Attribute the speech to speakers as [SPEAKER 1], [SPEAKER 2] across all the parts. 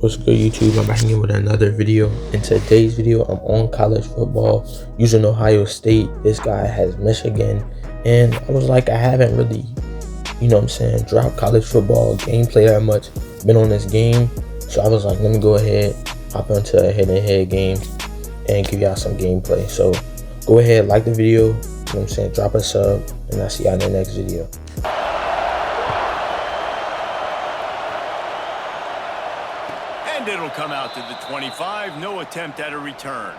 [SPEAKER 1] What's good, YouTube? I'm back again with another video. In today's video, I'm on college football using Ohio State. This guy has Michigan, and I was like, I haven't really, dropped college football gameplay that much. Been on this game, so I was like, let me go ahead, hop into a head-to-head game and give y'all some gameplay. So go ahead, like the video, drop a sub, and I'll see y'all in the next video.
[SPEAKER 2] And it'll come out to the 25, no attempt at a return.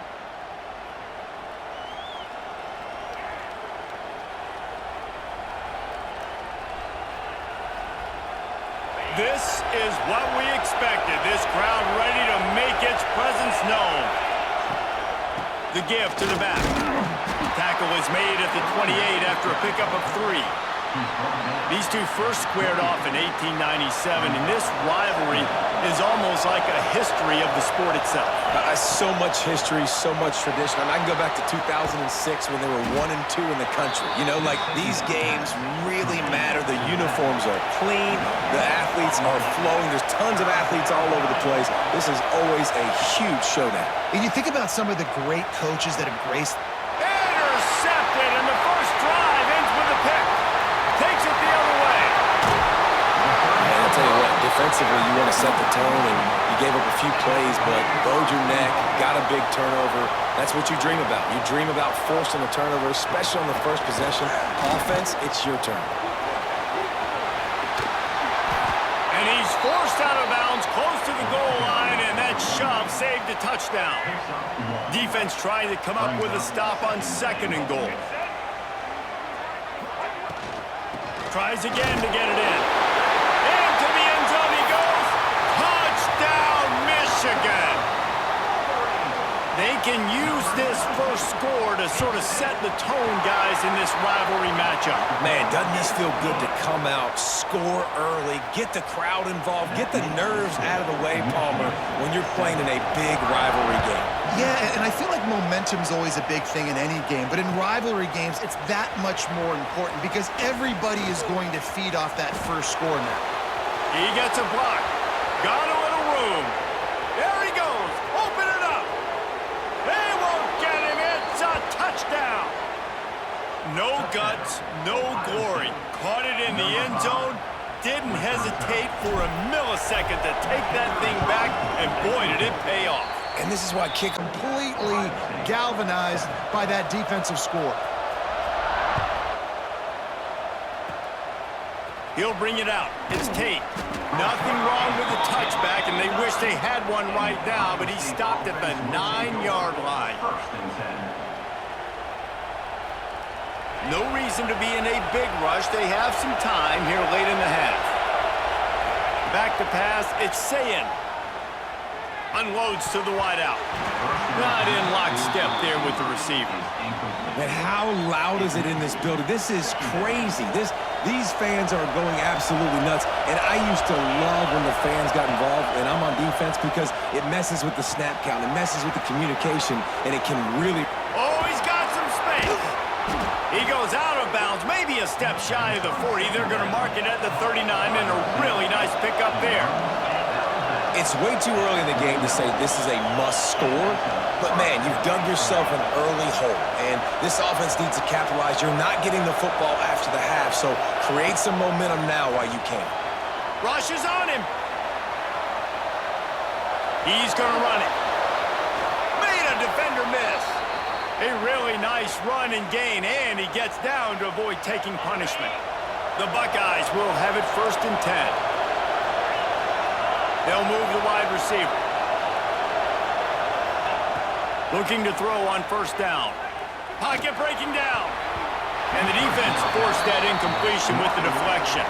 [SPEAKER 2] This is what we expected. This crowd ready to make its presence known. The give to the back. Tackle is made at the 28 after a pickup of 3. These two first squared off in 1897, and this rivalry is almost like a history of the sport itself.
[SPEAKER 3] So much history, so much tradition. I can go back to 2006 when they were 1 and 2 in the country. These games really matter. The uniforms are clean. The athletes are flowing. There's tons of athletes all over the place. This is always a huge showdown.
[SPEAKER 4] And you think about some of the great coaches that have graced.
[SPEAKER 2] Intercepted, and the first drive ends with a pick. Takes it the other way.
[SPEAKER 3] And I'll tell you what, defensively, you want to set the tone, and you gave up a few plays, but bowed your neck, got a big turnover. That's what you dream about. You dream about forcing a turnover, especially on the first possession. Offense, it's your turn.
[SPEAKER 2] And he's forced out of bounds, close to the goal line, and that shove saved a touchdown. Defense trying to come up with a stop on 2nd and goal. Tries again to get it in. Into the end zone he goes. Touchdown, Michigan. They can use this first score to sort of set the tone, guys, in this rivalry matchup.
[SPEAKER 3] Man, doesn't this feel good to come out, score early, get the crowd involved, get the nerves out of the way, Palmer, when you're playing in a big rivalry game.
[SPEAKER 4] Yeah, and I feel like momentum's always a big thing in any game, but in rivalry games, it's that much more important because everybody is going to feed off that first score now.
[SPEAKER 2] He gets a block. Got a little room. There he goes. Open it up. They won't get him. It's a touchdown. No guts, no glory. Caught it in the end zone. Didn't hesitate for a millisecond to take that thing back, and boy, did it pay off.
[SPEAKER 3] And this is why kick
[SPEAKER 4] Completely galvanized by that defensive score.
[SPEAKER 2] He'll bring it out. It's Tate. Nothing wrong with the touchback, and they wish they had one right now, but he stopped at the 9-yard line. No reason to be in a big rush. They have some time here late in the half. Back to pass. It's Sayin. Unloads to the wideout. Not in lockstep there with the receiver.
[SPEAKER 3] Man, how loud is it in this building? This is crazy. These fans are going absolutely nuts. And I used to love when the fans got involved, and I'm on defense because it messes with the snap count. It messes with the communication, and it can really...
[SPEAKER 2] Oh, he's got some space. He goes out of bounds, maybe a step shy of the 40. They're going to mark it at the 39, and a really nice pickup there.
[SPEAKER 3] It's way too early in the game to say this is a must score, but man, you've dug yourself an early hole, and this offense needs to capitalize. You're not getting the football after the half, so create some momentum now while you can.
[SPEAKER 2] Rush is on him. He's going to run it. Made a defender miss. A really nice run and gain, and he gets down to avoid taking punishment. The Buckeyes will have it 1st and 10. They'll move the wide receiver. Looking to throw on 1st down. Pocket breaking down. And the defense forced that incompletion with the deflection.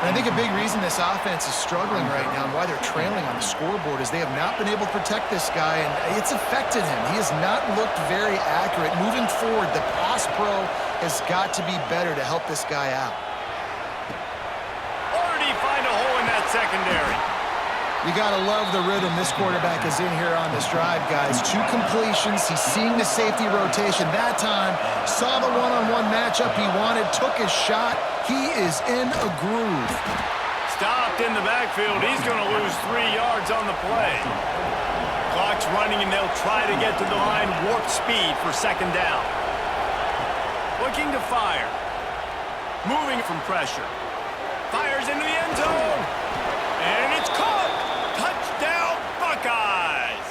[SPEAKER 4] And I think a big reason this offense is struggling right now and why they're trailing on the scoreboard is they have not been able to protect this guy, and it's affected him. He has not looked very accurate. Moving forward, the pass pro has got to be better to help this guy out.
[SPEAKER 2] Already find a hole in that secondary.
[SPEAKER 4] You got to love the rhythm this quarterback is in here on this drive, guys. 2 completions. He's seeing the safety rotation. That time, saw the one-on-one matchup he wanted, took his shot. He is in a groove.
[SPEAKER 2] Stopped in the backfield. He's going to lose 3 yards on the play. Clock's running, and they'll try to get to the line warp speed for second down. Looking to fire. Moving from pressure. Fires into the end zone. And it's caught. Touchdown, Buckeyes.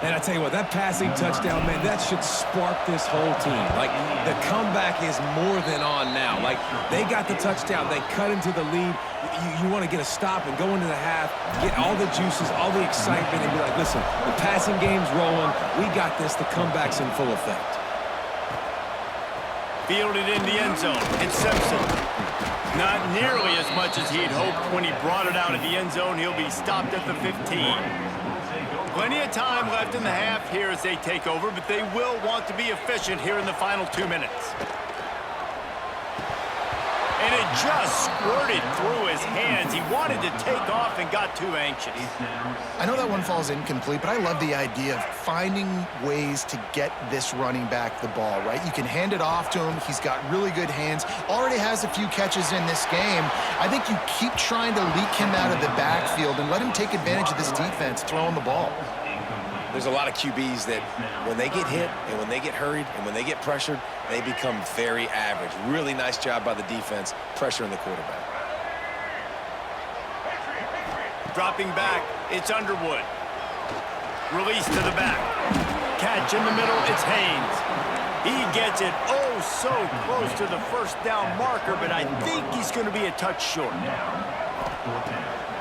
[SPEAKER 3] And I tell you what, that passing touchdown, man, that should spark this whole team. Like, the comeback is more than on now. Like, they got the touchdown. They cut into the lead. You want to get a stop and go into the half, get all the juices, all the excitement, and be like, listen, the passing game's rolling. We got this. The comeback's in full effect.
[SPEAKER 2] Fielded in the end zone. It's Simpson. Not nearly as much as he'd hoped when he brought it out of the end zone. He'll be stopped at the 15. Plenty of time left in the half here as they take over, but they will want to be efficient here in the final 2 minutes. And it just squirted through his hands. He wanted to take off and got too anxious.
[SPEAKER 4] I know that one falls incomplete, but I love the idea of finding ways to get this running back the ball, right? You can hand it off to him. He's got really good hands. Already has a few catches in this game. I think you keep trying to leak him out of the backfield and let him take advantage of this defense throwing the ball.
[SPEAKER 3] There's a lot of QBs that when they get hit and when they get hurried and when they get pressured, they become very average. Really nice job by the defense, pressuring the quarterback.
[SPEAKER 2] Dropping back, it's Underwood. Release to the back. Catch in the middle, it's Haynes. He gets it oh so close to the first down marker, but I think he's going to be a touch short.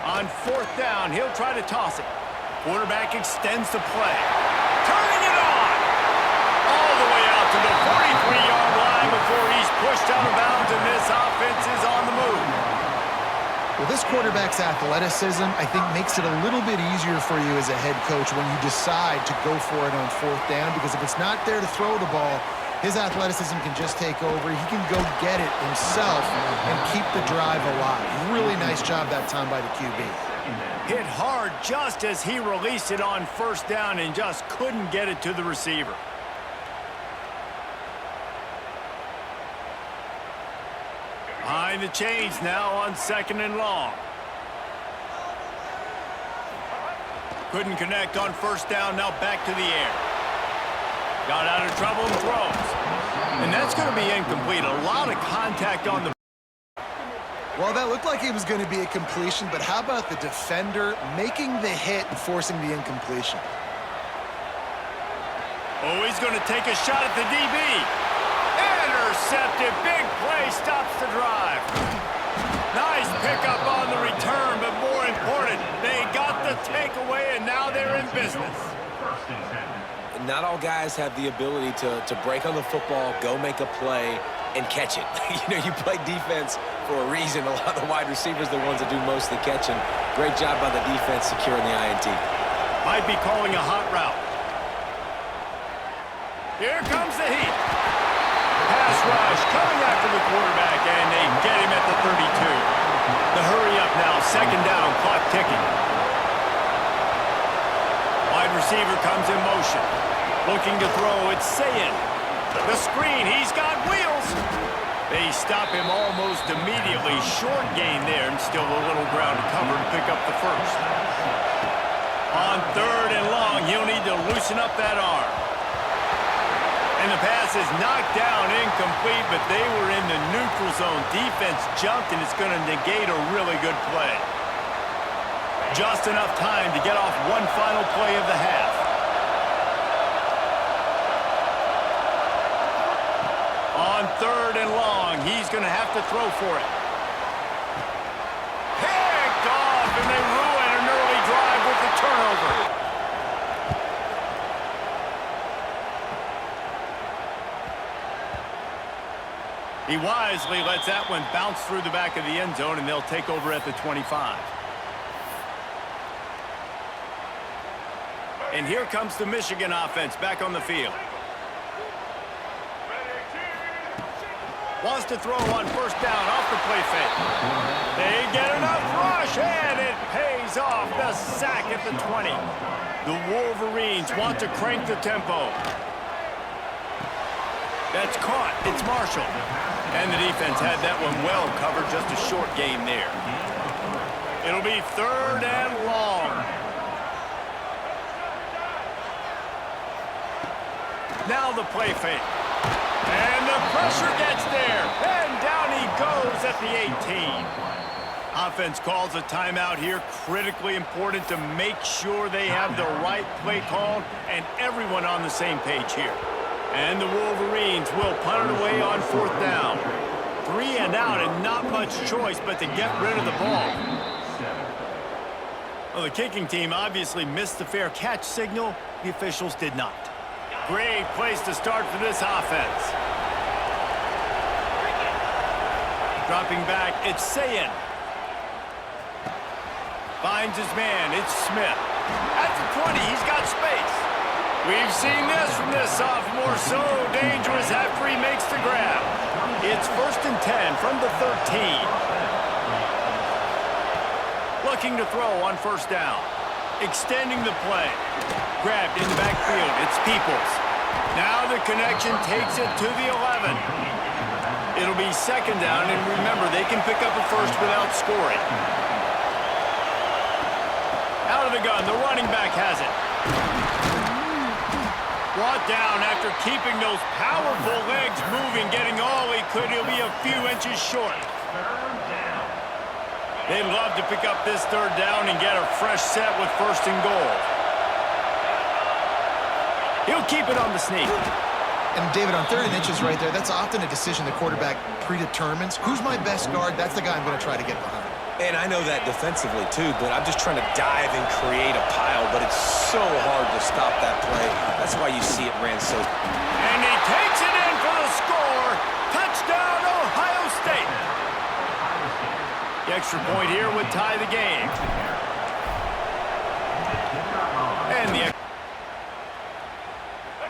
[SPEAKER 2] On fourth down, he'll try to toss it. Quarterback extends the play. Turning it on! All the way out to the 43-yard line before he's pushed out of bounds, and this offense is on the move.
[SPEAKER 4] Well, this quarterback's athleticism, I think, makes it a little bit easier for you as a head coach when you decide to go for it on fourth down, because if it's not there to throw the ball, his athleticism can just take over. He can go get it himself and keep the drive alive. Really nice job that time by the QB.
[SPEAKER 2] Hit hard just as he released it on first down and just couldn't get it to the receiver. Behind the chains now on second and long. Couldn't connect on first down, now back to the air. Got out of trouble and throws. And that's going to be incomplete. A lot of contact on the...
[SPEAKER 4] Well, that looked like it was going to be a completion, but how about the defender making the hit and forcing the incompletion?
[SPEAKER 2] Oh, he's going to take a shot at the DB. Intercepted. Big play stops the drive. Nice pickup on the return, but more important, they got the takeaway, and now they're in business.
[SPEAKER 3] Not all guys have the ability to break on the football, go make a play, and catch it. You know, you play defense for a reason. A lot of the wide receivers are the ones that do most of the catching. Great job by the defense securing the INT.
[SPEAKER 2] Might be calling a hot route. Here comes the heat. Pass rush coming after the quarterback, and they get him at the 32. The hurry up now, second down, clock ticking. Wide receiver comes in motion. Looking to throw, it's Sayin. The screen, he's got wheels. They stop him almost immediately. Short gain there, and still a little ground to cover to pick up the first. On third and long, he'll need to loosen up that arm. And the pass is knocked down, incomplete, but they were in the neutral zone. Defense jumped, and it's going to negate a really good play. Just enough time to get off one final play of the half. On third and long, he's going to have to throw for it. Picked off, and they ruin an early drive with the turnover. He wisely lets that one bounce through the back of the end zone, and they'll take over at the 25. And here comes the Michigan offense back on the field. Wants to throw on first down off the play fake. They get enough rush, and it pays off. The sack at the 20. The Wolverines want to crank the tempo. That's caught. It's Marshall. And the defense had that one well covered. Just a short gain there. It'll be third and long. Now the play fake. And the pressure gets there. And down he goes at the 18. Offense calls a timeout here. Critically important to make sure they have the right play called and everyone on the same page here. And the Wolverines will punt it away on 4th down. 3 and out and not much choice but to get rid of the ball. Well, the kicking team obviously missed the fair catch signal. The officials did not. Great place to start for this offense. Dropping back, it's Sayin. Finds his man, it's Smith. At the 20, he's got space. We've seen this from this sophomore, so dangerous after he makes the grab. It's 1st and 10 from the 13. Looking to throw on 1st down. Extending the play. Grabbed in the backfield, it's Peoples. Now the connection takes it to the 11. It'll be 2nd down, and remember, they can pick up a first without scoring. Out of the gun, the running back has it. Brought down after keeping those powerful legs moving, getting all he could. He'll be a few inches short. They'd love to pick up this 3rd down and get a fresh set with 1st and goal. He'll keep it on the sneak.
[SPEAKER 4] And David, on 3rd and inches right there, that's often a decision the quarterback predetermines. Who's my best guard? That's the guy I'm going to try to get behind.
[SPEAKER 3] And I know that defensively, too, but I'm just trying to dive and create a pile, but it's so hard to stop that play. That's why you see it ran so...
[SPEAKER 2] And he takes it in for the score. Touchdown, Ohio State. The extra point here would tie the game. And the...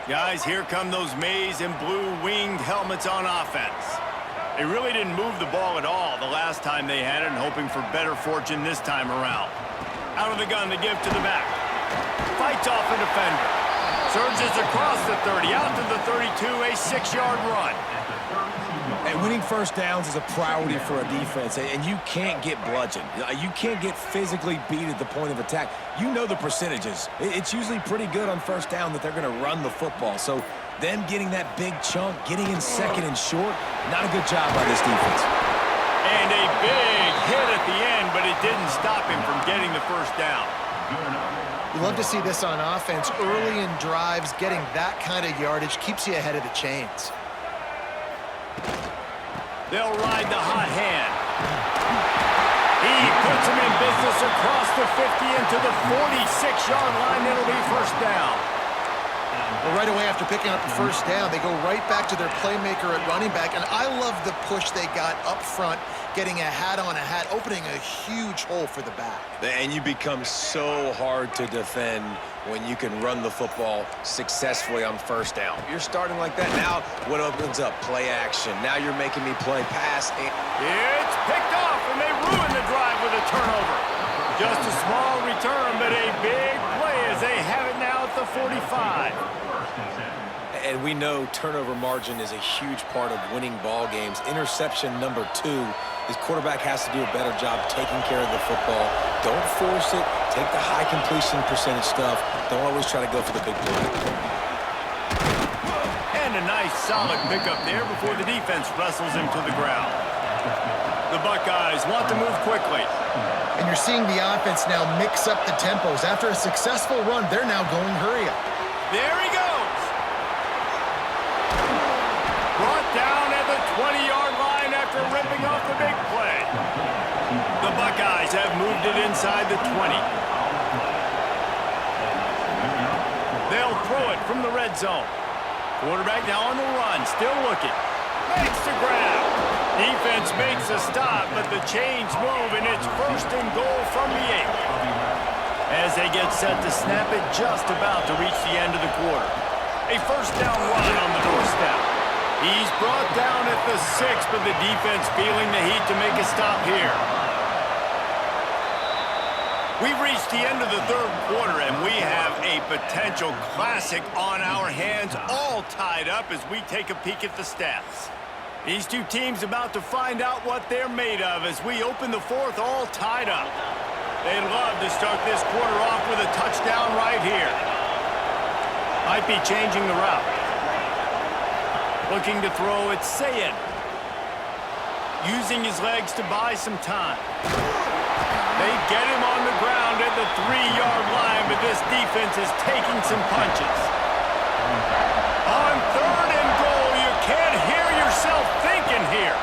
[SPEAKER 2] Guys, here come those maize and blue winged helmets on offense. They really didn't move the ball at all the last time they had it, and hoping for better fortune this time around. Out of the gun to give to the back. Fights off a defender. Surges across the 30, out to the 32, a 6-yard run.
[SPEAKER 3] And winning 1st downs is a priority for a defense, and you can't get bludgeoned. You can't get physically beat at the point of attack. You know the percentages. It's usually pretty good on 1st down that they're going to run the football. So them getting that big chunk, getting in 2nd and short, not a good job by this defense.
[SPEAKER 2] And a big hit at the end, but it didn't stop him from getting the 1st down.
[SPEAKER 4] You love to see this on offense. Early in drives, getting that kind of yardage keeps you ahead of the chains.
[SPEAKER 2] They'll ride the hot hand. He puts him in business across the 50 into the 46-yard line. It'll be 1st down.
[SPEAKER 4] Well, right away after picking up the 1st down, they go right back to their playmaker at running back. And I love the push they got up front, getting a hat on a hat, opening a huge hole for the back.
[SPEAKER 3] And you become so hard to defend when you can run the football successfully on 1st down. You're starting like that. Now, what opens up? Play action. Now you're making me play pass.
[SPEAKER 2] It's picked off, and they ruin the drive with a turnover. Just a small return, but a big play as they have it now at the 45.
[SPEAKER 3] And we know turnover margin is a huge part of winning ball games. Interception number 2. His quarterback has to do a better job taking care of the football. Don't force it. Take the high completion percentage stuff. Don't always try to go for the big play.
[SPEAKER 2] And a nice solid pickup there before the defense wrestles him to the ground. The Buckeyes want to move quickly.
[SPEAKER 4] And you're seeing the offense now mix up the tempos. After a successful run, they're now going hurry up.
[SPEAKER 2] There he goes. Brought down at the 20-yard line after ripping off the big play. The Buckeyes have moved it inside the 20. They'll throw it from the red zone. Quarterback now on the run, still looking. Makes the grab. Defense makes a stop, but the chains move, and it's 1st and goal from the 8. As they get set to snap it, just about to reach the end of the quarter. A 1st down run on the doorstep. He's brought down at the 6, but the defense feeling the heat to make a stop here. We've reached the end of the 3rd quarter, and we have a potential classic on our hands, all tied up as we take a peek at the stats. These two teams about to find out what they're made of as we open the 4th, all tied up. They'd love to start this quarter off with a touchdown right here. Might be changing the route. Looking to throw, it's Sayed. Using his legs to buy some time. They get him on the ground at the 3-yard line, but this defense is taking some punches. On 3rd and goal, you can't hear yourself thinking here.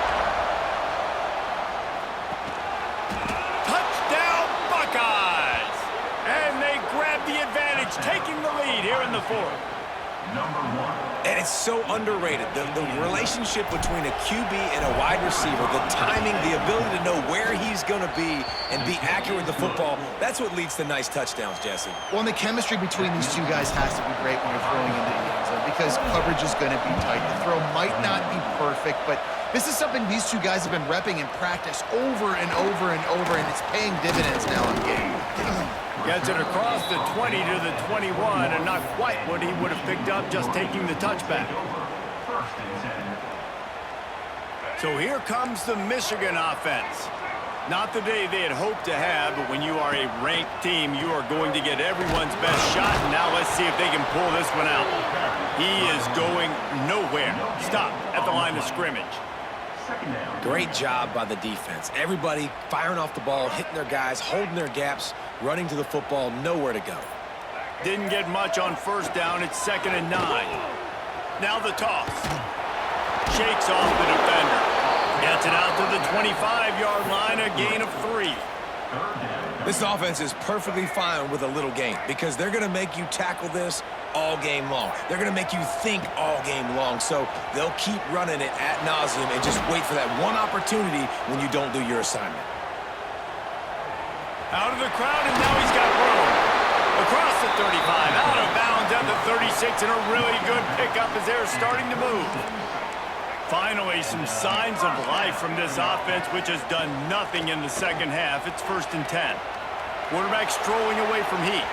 [SPEAKER 2] Touchdown, Buckeyes! And they grab the advantage, taking the lead here in the 4th.
[SPEAKER 3] And it's so underrated. The relationship between a QB and a wide receiver, the timing, the ability to know where he's going to be and be accurate with the football, that's what leads to nice touchdowns, Jesse.
[SPEAKER 4] Well, and the chemistry between these two guys has to be great when you're throwing into the end zone because coverage is going to be tight. The throw might not be perfect, but this is something these two guys have been repping in practice over and over and over, and it's paying dividends now in game.
[SPEAKER 2] Gets it across the 20 to the 21, and not quite what he would have picked up just taking the touchback. So here comes the Michigan offense. Not the day they had hoped to have, but when you are a ranked team, you are going to get everyone's best shot. And now let's see if they can pull this one out. He is going nowhere. Stop at the line of scrimmage.
[SPEAKER 3] Great job by the defense. Everybody firing off the ball, hitting their guys, holding their gaps, running to the football, nowhere to go.
[SPEAKER 2] Didn't get much on 1st down. It's 2nd and 9. Now the toss. Shakes off the defender. Gets it out to the 25-yard line, a gain of 3.
[SPEAKER 3] This offense is perfectly fine with a little gain because they're going to make you tackle this all game long. They're going to make you think all game long, so they'll keep running it ad nauseum and just wait for that one opportunity when you don't do your assignment.
[SPEAKER 2] Out of the crowd, and now he's got room. Across the 35, out of bounds at the 36, and a really good pickup as they're starting to move. Finally, some signs of life from this offense, which has done nothing in the 2nd half. It's 1st and 10. Quarterback strolling away from heat.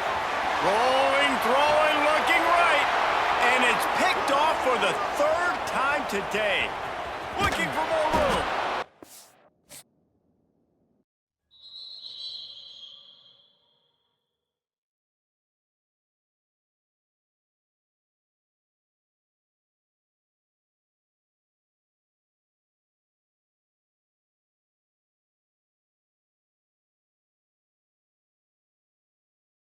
[SPEAKER 2] Rolling, throwing, looking right. And it's picked off for the 3rd time today. Looking for more room.